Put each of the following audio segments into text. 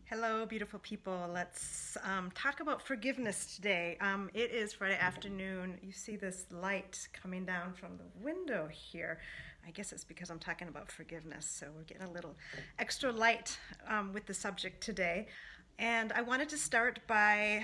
Hello, beautiful people. Let's talk about forgiveness today. It is Friday afternoon. You see this light coming down from the window here. I guess it's because I'm talking about forgiveness, so we're getting a little extra light with the subject today. And I wanted to start by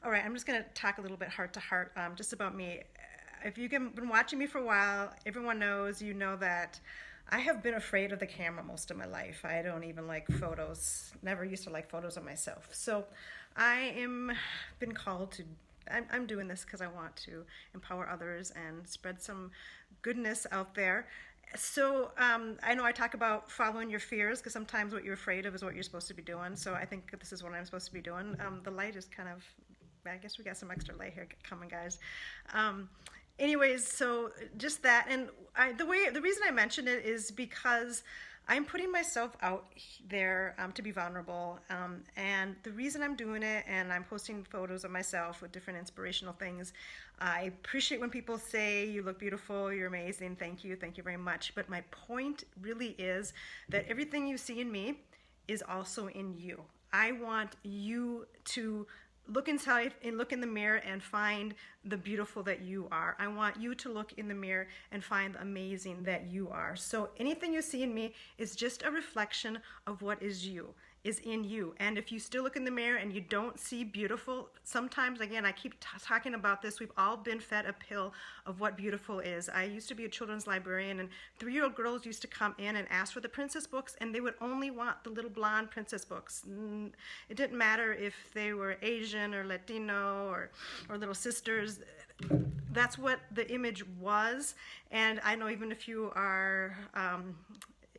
all right, I'm just going to talk a little bit heart to heart just about me. If you've been watching me for a while, everyone knows, you know that I have been afraid of the camera most of my life. I don't even like photos, never used to like photos of myself. So I am been called to, I'm doing this because I want to empower others and spread some goodness out there. So I know I talk about following your fears because sometimes what you're afraid of is what you're supposed to be doing. So I think this is what I'm supposed to be doing. The light is kind of, I guess we got some extra light here coming, guys. Anyways, so just that, and the reason I mention it is because I'm putting myself out there to be vulnerable, and the reason I'm doing it, and I'm posting photos of myself with different inspirational things. I appreciate when people say you look beautiful, you're amazing, thank you very much. But my point really is that everything you see in me is also in you. I want you to look inside and look in the mirror and find the beautiful that you are. I want you to look in the mirror and find the amazing that you are. So anything you see in me is just a reflection of what is in you. And if you still look in the mirror and you don't see beautiful, sometimes, again, I keep talking about this, we've all been fed a pill of what beautiful is. I used to be a children's librarian, and 3-year-old girls used to come in and ask for the princess books, and they would only want the little blonde princess books. It didn't matter if they were Asian or Latino or little sisters. That's what the image was. And I know even if you are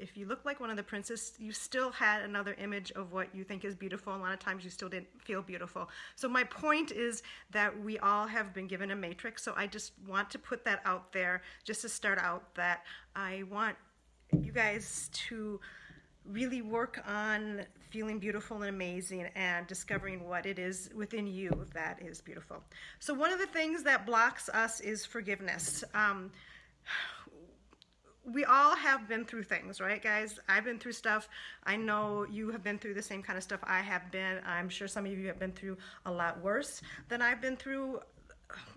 if you look like one of the princes, you still had another image of what you think is beautiful. A lot of times you still didn't feel beautiful. So my point is that we all have been given a matrix. So I just want to put that out there just to start out, that I want you guys to really work on feeling beautiful and amazing and discovering what it is within you that is beautiful. So one of the things that blocks us is forgiveness. We all have been through things, right, guys? I've been through stuff. I know you have been through the same kind of stuff I have been. I'm sure some of you have been through a lot worse than I've been through.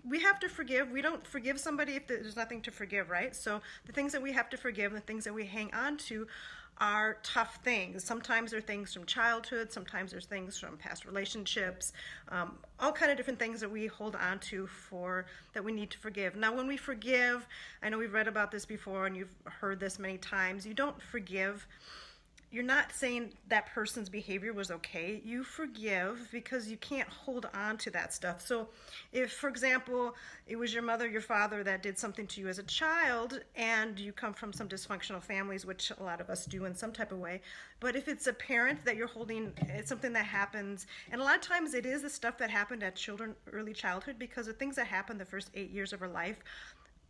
We have to forgive. We don't forgive somebody if there's nothing to forgive, right? So the things that we have to forgive, the things that we hang on to, are tough things. Sometimes they're things from childhood, sometimes there's things from past relationships, all kind of different things that we hold on to that we need to forgive. Now when we forgive, I know we've read about this before and you've heard this many times, you don't forgive. You're not saying that person's behavior was okay. You forgive because you can't hold on to that stuff. So if, for example, it was your mother, your father that did something to you as a child, and you come from some dysfunctional families, which a lot of us do in some type of way, but if it's a parent that you're holding, it's something that happens, and a lot of times it is the stuff that happened at early childhood, because the things that happen the first 8 years of our life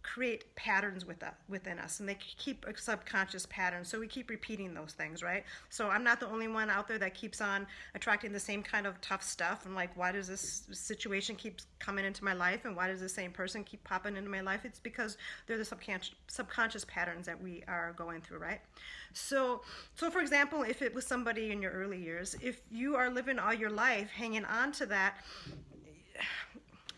create patterns within us, and they keep a subconscious pattern, so we keep repeating those things, right? So I'm not the only one out there that keeps on attracting the same kind of tough stuff. I'm like, why does this situation keep coming into my life, and why does the same person keep popping into my life? It's because they're the subconscious patterns that we are going through, right? So for example, if it was somebody in your early years, if you are living all your life hanging on to that,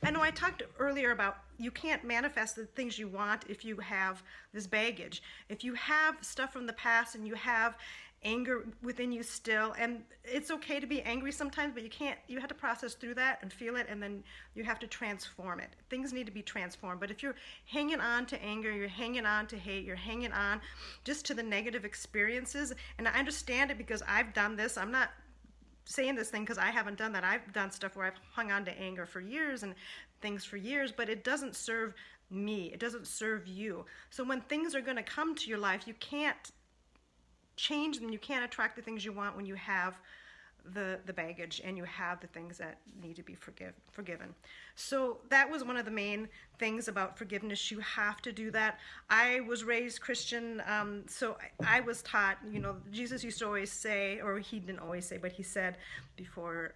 I know I talked earlier about you can't manifest the things you want if you have this baggage. If you have stuff from the past and you have anger within you still, and it's okay to be angry sometimes, but you have to process through that and feel it, and then you have to transform it. Things need to be transformed. But if you're hanging on to anger, you're hanging on to hate, you're hanging on just to the negative experiences, and I understand it because I've done this. I'm not saying this thing because I haven't done that. I've done stuff where I've hung on to anger for years and things for years, but it doesn't serve me. It doesn't serve you. So when things are going to come to your life, you can't change them. You can't attract the things you want when you have the baggage and you have the things that need to be forgiven. So that was one of the main things about forgiveness. You have to do that. I was raised Christian, so I was taught, Jesus used to always say, or he didn't always say, but he said before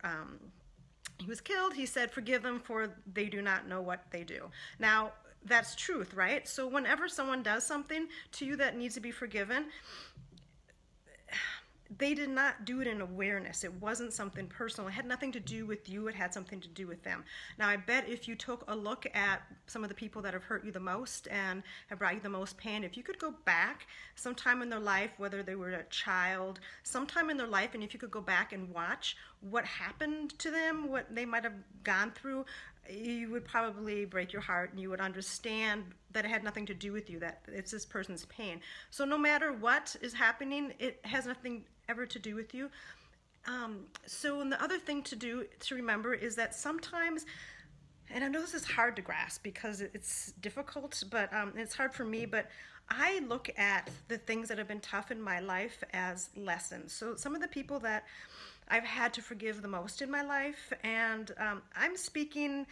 he was killed, he said, forgive them for they do not know what they do. Now, that's truth, right? So whenever someone does something to you that needs to be forgiven, they did not do it in awareness. It wasn't something personal. It had nothing to do with you. It had something to do with them. Now, I bet if you took a look at some of the people that have hurt you the most and have brought you the most pain, if you could go back sometime in their life, whether they were a child, sometime in their life, and if you could go back and watch what happened to them, what they might have gone through, you would probably break your heart, and you would understand that it had nothing to do with you, that it's this person's pain. So no matter what is happening, it has nothing ever to do with you. So and the other thing to remember is that sometimes, and I know this is hard to grasp because it's difficult, but it's hard for me, but I look at the things that have been tough in my life as lessons. So some of the people that I've had to forgive the most in my life, and I'm speaking,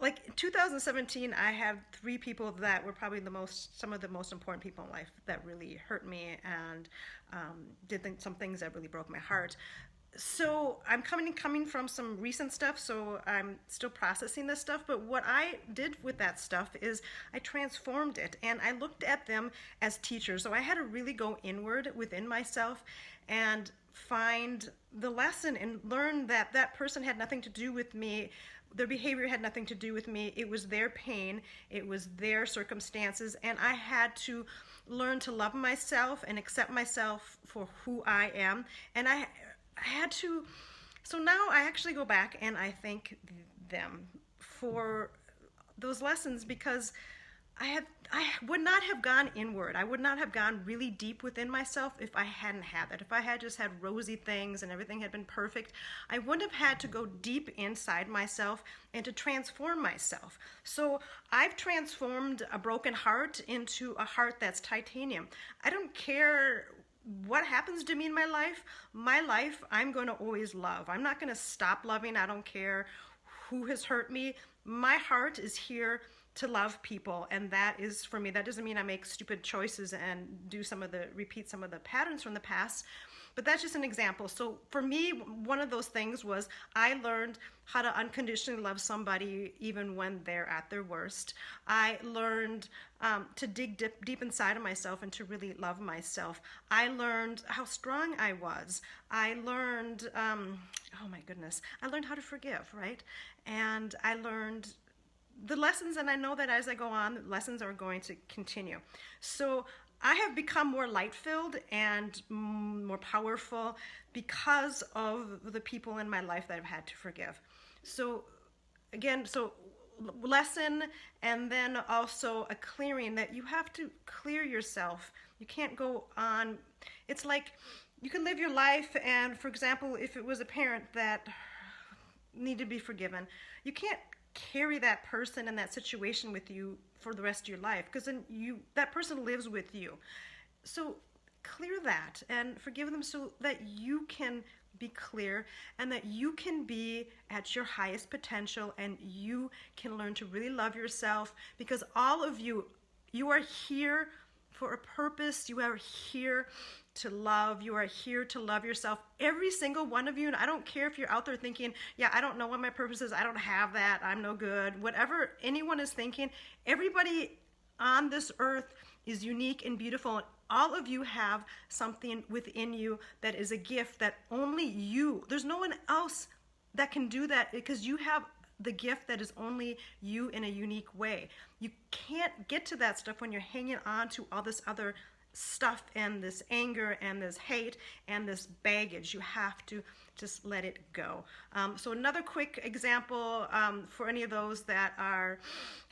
like in 2017, I had 3 people that were probably some of the most important people in life that really hurt me and did some things that really broke my heart. So I'm coming from some recent stuff, so I'm still processing this stuff, but what I did with that stuff is I transformed it, and I looked at them as teachers. So I had to really go inward within myself and find the lesson and learn that that person had nothing to do with me. Their behavior had nothing to do with me. It was their pain, it was their circumstances, and I had to learn to love myself and accept myself for who I am. And I had to, so now I actually go back and I thank them for those lessons, because I would not have gone inward. I would not have gone really deep within myself if I hadn't had that. If I had just had rosy things and everything had been perfect, I wouldn't have had to go deep inside myself and to transform myself. So I've transformed a broken heart into a heart that's titanium. I don't care what happens to me in my life I'm going to always love. I'm not going to stop loving. I don't care who has hurt me. My heart is here to love people, and that is for me. That doesn't mean I make stupid choices and repeat some of the patterns from the past, but that's just an example. So for me, one of those things was I learned how to unconditionally love somebody even when they're at their worst. I learned to dig deep inside of myself and to really love myself. I learned how strong I was. I learned, oh my goodness, I learned how to forgive, right? And I learned the lessons, and I know that as I go on, lessons are going to continue. So I have become more light-filled and more powerful because of the people in my life that I've had to forgive. So again, lesson, and then also a clearing, that you have to clear yourself. You can't go on. It's like you can live your life, and for example, if it was a parent that needed to be forgiven, you can't carry that person and that situation with you for the rest of your life, because then that person lives with you. So clear that and forgive them so that you can be clear and that you can be at your highest potential, and you can learn to really love yourself, because all of you are here for a purpose. You are here to love. You are here to love yourself. Every single one of you. And I don't care if you're out there thinking, yeah, I don't know what my purpose is. I don't have that. I'm no good. Whatever anyone is thinking, everybody on this earth is unique and beautiful. And all of you have something within you that is a gift that only you, there's no one else that can do that, because you have the gift that is only you in a unique way. You can't get to that stuff when you're hanging on to all this other stuff and this anger and this hate and this baggage. You have to just let it go. So another quick example for any of those that are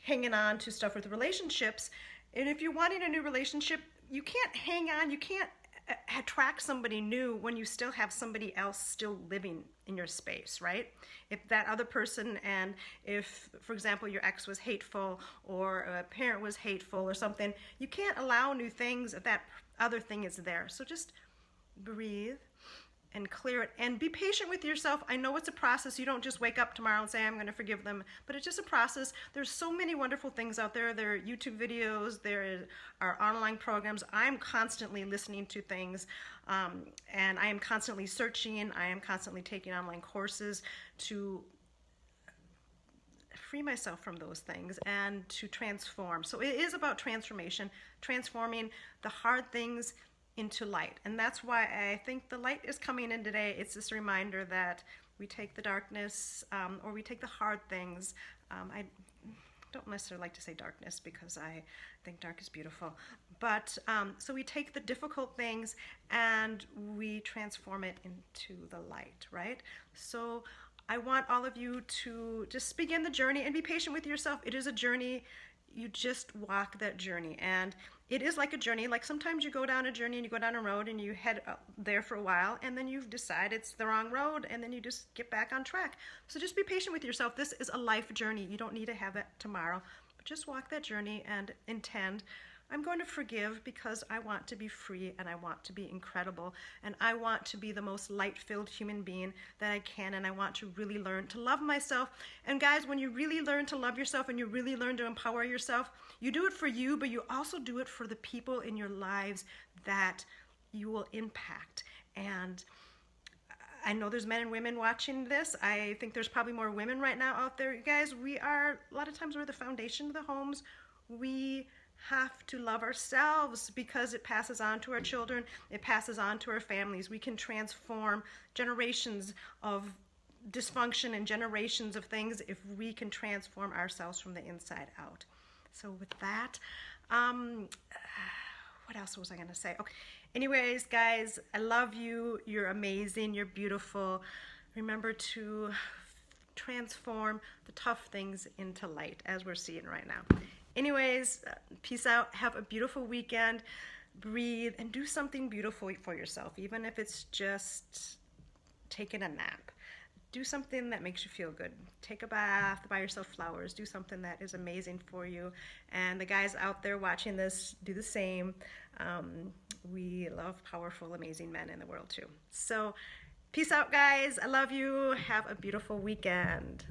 hanging on to stuff with relationships, and if you're wanting a new relationship, you can't hang on, you can't attract somebody new when you still have somebody else still living in your space, right? If that other person, and if, for example, your ex was hateful or a parent was hateful or something, you can't allow new things if that other thing is there. So just breathe and clear it, and be patient with yourself. I know it's a process. You don't just wake up tomorrow and say, I'm going to forgive them, but it's just a process. There's so many wonderful things out there. There are YouTube videos, there are online programs. I'm constantly listening to things, and I am constantly searching. I am constantly taking online courses to free myself from those things and to transform. So it is about transformation, transforming the hard things into light. And that's why I think the light is coming in today. It's this reminder that we take the darkness, or we take the hard things. I don't necessarily like to say darkness because I think dark is beautiful. But so we take the difficult things and we transform it into the light, right? So I want all of you to just begin the journey and be patient with yourself. It is a journey. You just walk that journey, and it is like a journey. Like sometimes you go down a journey and you go down a road and you head up there for a while, and then you decide it's the wrong road, and then you just get back on track. So just be patient with yourself. This is a life journey. You don't need to have it tomorrow, but just walk that journey and intend, I'm going to forgive because I want to be free and I want to be incredible and I want to be the most light-filled human being that I can, and I want to really learn to love myself. And guys, when you really learn to love yourself and you really learn to empower yourself, you do it for you, but you also do it for the people in your lives that you will impact. And I know there's men and women watching this. I think there's probably more women right now out there. You guys, a lot of times we're the foundation of the homes. We have to love ourselves because it passes on to our children, it passes on to our families. We can transform generations of dysfunction and generations of things if we can transform ourselves from the inside out. So with that, what else was I going to say? Okay. Anyways, guys, I love you. You're amazing. You're beautiful. Remember to transform the tough things into light, as we're seeing right now. Anyways, peace out. Have a beautiful weekend. Breathe and do something beautiful for yourself, even if it's just taking a nap. Do something that makes you feel good. Take a bath, buy yourself flowers, do something that is amazing for you. And the guys out there watching this, do the same. We love powerful, amazing men in the world too. So peace out, guys. I love you. Have a beautiful weekend.